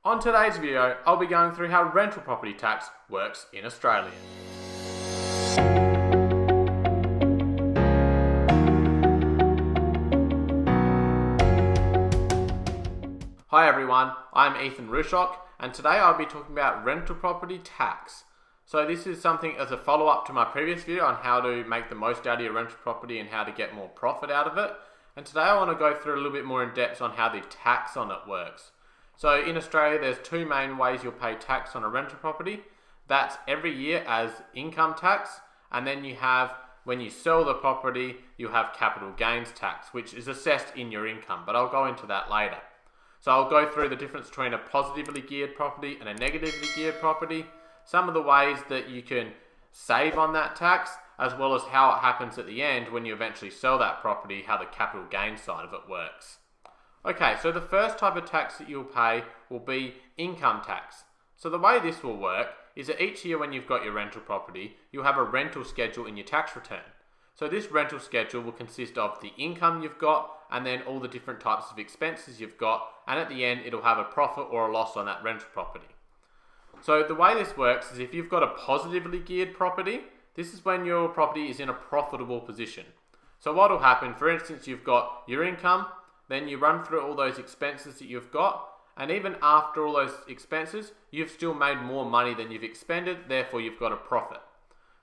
On today's video, I'll be going through how rental property tax works in Australia. Hi everyone, I'm Ethan Rooshock, and today I'll be talking about rental property tax. So this is something as a follow-up to my previous video on how to make the most out of your rental property and how to get more profit out of it. And today I want to go through a little bit more in depth on how the tax on it works. So in Australia, there's two main ways you'll pay tax on a rental property. That's every year as income tax, and then you have, when you sell the property, you have capital gains tax, which is assessed in your income, but I'll go into that later. So I'll go through the difference between a positively geared property and a negatively geared property, some of the ways that you can save on that tax, as well as how it happens at the end when you eventually sell that property, how the capital gains side of it works. Okay, so the first type of tax that you'll pay will be income tax. So the way this will work is that each year when you've got your rental property, you'll have a rental schedule in your tax return. So this rental schedule will consist of the income you've got and then all the different types of expenses you've got, and at the end it'll have a profit or a loss on that rental property. So the way this works is if you've got a positively geared property, this is when your property is in a profitable position. So what will happen, for instance, you've got your income, then you run through all those expenses that you've got, and even after all those expenses, you've still made more money than you've expended, therefore you've got a profit.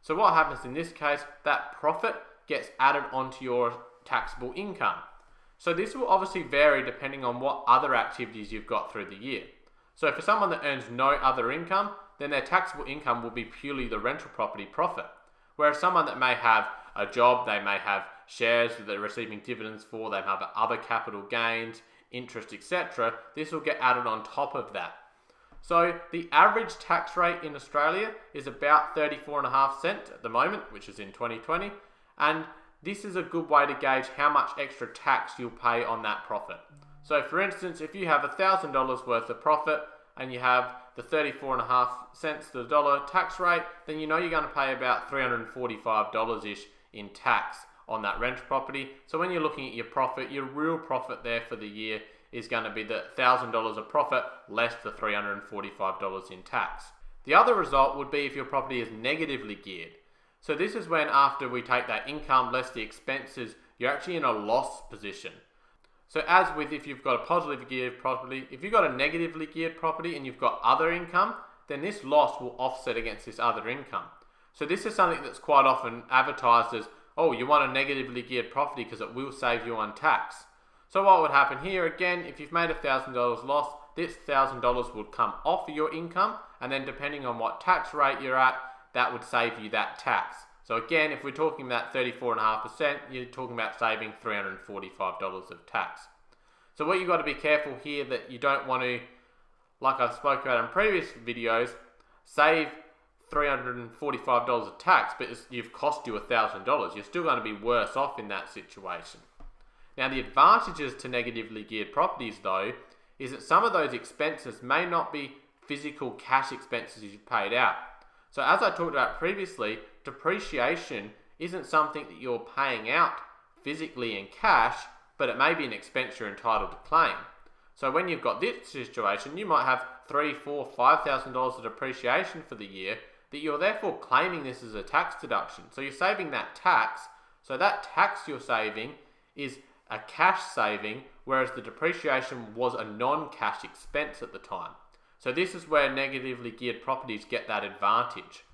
So what happens in this case, that profit gets added onto your taxable income. So this will obviously vary depending on what other activities you've got through the year. So for someone that earns no other income, then their taxable income will be purely the rental property profit. Whereas someone that may have a job, they may have shares that they're receiving dividends for, they may have other capital gains, interest, etc. This will get added on top of that. So the average tax rate in Australia is about 34.5 cents at the moment, which is in 2020. And this is a good way to gauge how much extra tax you'll pay on that profit. So for instance, if you have $1,000 worth of profit and you have the 34.5 cents to the dollar tax rate, then you know you're going to pay about $345-ish in tax on that rental property. So when you're looking at your profit, your real profit there for the year is going to be the $1,000 of profit less the $345 in tax. The other result would be if your property is negatively geared. So this is when after we take that income less the expenses, you're actually in a loss position. So as with if you've got a positively geared property, if you've got a negatively geared property and you've got other income, then this loss will offset against this other income. So this is something that's quite often advertised as, oh, you want a negatively geared property because it will save you on tax. So what would happen here, again, if you've made $1,000 loss, this $1,000 would come off your income, and then depending on what tax rate you're at, that would save you that tax. So again, if we're talking about 34.5%, you're talking about saving $345 of tax. So what you've got to be careful here that you don't want to, like I spoke about in previous videos, save $345 of tax, but you've cost you $1,000. You're still going to be worse off in that situation. Now the advantages to negatively geared properties though, is that some of those expenses may not be physical cash expenses you've paid out. So as I talked about previously, depreciation isn't something that you're paying out physically in cash, but it may be an expense you're entitled to claim. So when you've got this situation, you might have $3,000, $4,000, $5,000 of depreciation for the year that you're therefore claiming this as a tax deduction. So you're saving that tax. So that tax you're saving is a cash saving, whereas the depreciation was a non-cash expense at the time. So this is where negatively geared properties get that advantage.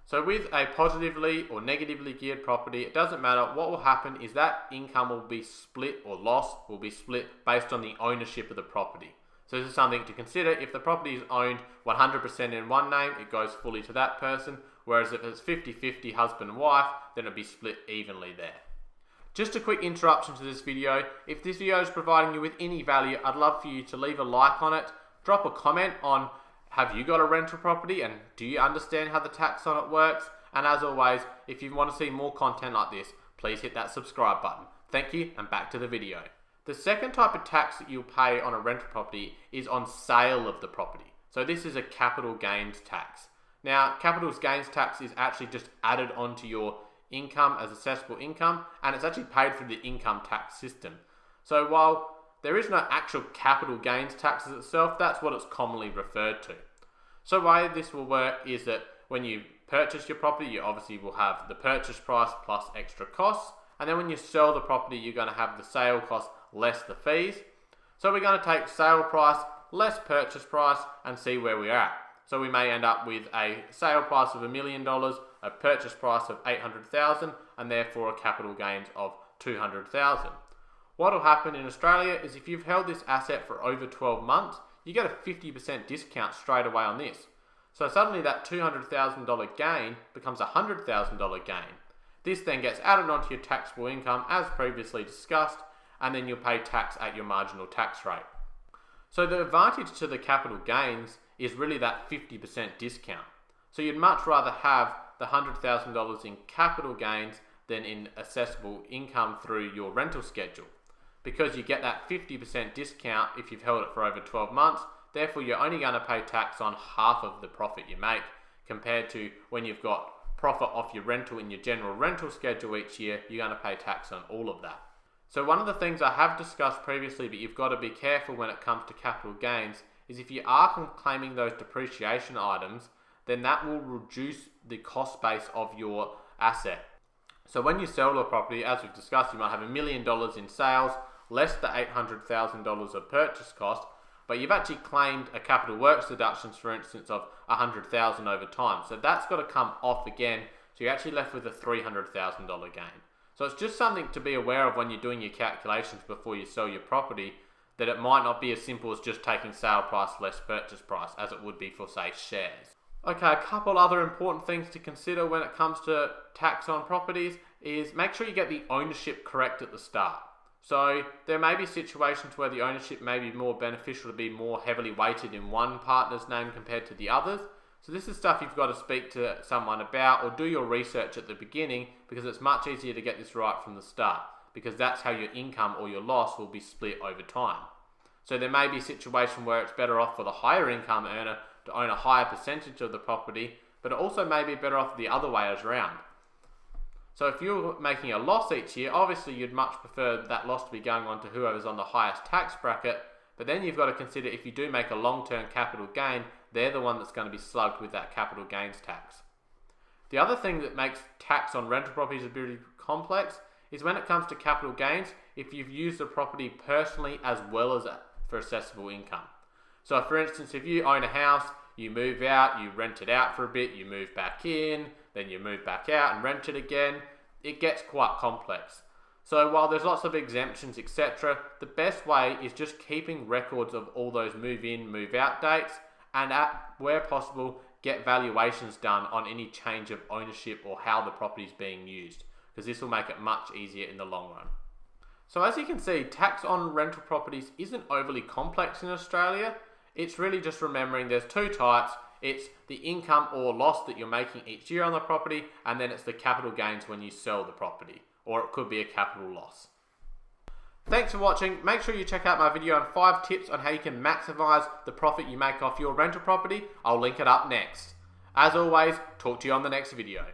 So with a positively or negatively geared property, it doesn't matter. What will happen is that income will be split, or loss will be split based on the ownership of the property. So this is something to consider. If the property is owned 100% in one name, it goes fully to that person. Whereas if it's 50-50 husband and wife, then it'll be split evenly there. Just a quick interruption to this video. If this video is providing you with any value, I'd love for you to leave a like on it. Drop a comment on, have you got a rental property and do you understand how the tax on it works? And as always, if you want to see more content like this, please hit that subscribe button. Thank you, and back to the video. The second type of tax that you'll pay on a rental property is on sale of the property. So this is a capital gains tax. Now, capital gains tax is actually just added onto your income as assessable income, and it's actually paid through the income tax system. So while there is no actual capital gains tax as itself. That's what it's commonly referred to. So the way this will work is that when you purchase your property, you obviously will have the purchase price plus extra costs. And then when you sell the property, you're going to have the sale cost less the fees. So we're going to take sale price less purchase price and see where we're at. So we may end up with a sale price of $1 million, a purchase price of $800,000, and therefore a capital gains of $200,000. What will happen in Australia is if you've held this asset for over 12 months, you get a 50% discount straight away on this. So suddenly that $200,000 gain becomes a $100,000 gain. This then gets added onto your taxable income as previously discussed, and then you'll pay tax at your marginal tax rate. So the advantage to the capital gains is really that 50% discount. So you'd much rather have the $100,000 in capital gains than in assessable income through your rental schedule, because you get that 50% discount if you've held it for over 12 months. Therefore, you're only going to pay tax on half of the profit you make, compared to when you've got profit off your rental in your general rental schedule each year, you're going to pay tax on all of that. So one of the things I have discussed previously, but you've got to be careful when it comes to capital gains, is if you are claiming those depreciation items, then that will reduce the cost base of your asset. So when you sell a property, as we've discussed, you might have $1 million in sales, less the $800,000 of purchase cost, but you've actually claimed a capital works deductions, for instance, of $100,000 over time. So that's got to come off again, so you're actually left with a $300,000 gain. So it's just something to be aware of when you're doing your calculations before you sell your property, that it might not be as simple as just taking sale price less purchase price as it would be for, say, shares. Okay, a couple other important things to consider when it comes to tax on properties is make sure you get the ownership correct at the start. So there may be situations where the ownership may be more beneficial to be more heavily weighted in one partner's name compared to the others. So this is stuff you've got to speak to someone about or do your research at the beginning, because it's much easier to get this right from the start, because that's how your income or your loss will be split over time. So there may be a situation where it's better off for the higher income earner to own a higher percentage of the property, but it also may be better off the other way around. So if you're making a loss each year, obviously you'd much prefer that loss to be going on to whoever's on the highest tax bracket, but then you've got to consider if you do make a long-term capital gain, they're the one that's going to be slugged with that capital gains tax. The other thing that makes tax on rental properties a bit complex is when it comes to capital gains, if you've used the property personally as well as for assessable income. So for instance, if you own a house, you move out, you rent it out for a bit, you move back in, then you move back out and rent it again, it gets quite complex. So while there's lots of exemptions, etc., the best way is just keeping records of all those move in, move out dates, and where possible, get valuations done on any change of ownership or how the property is being used, because this will make it much easier in the long run. So as you can see, tax on rental properties isn't overly complex in Australia. It's really just remembering there's two types. It's the income or loss that you're making each year on the property, and then it's the capital gains when you sell the property, or it could be a capital loss. Thanks for watching. Make sure you check out my video on 5 tips on how you can maximize the profit you make off your rental property. I'll link it up next. As always, talk to you on the next video.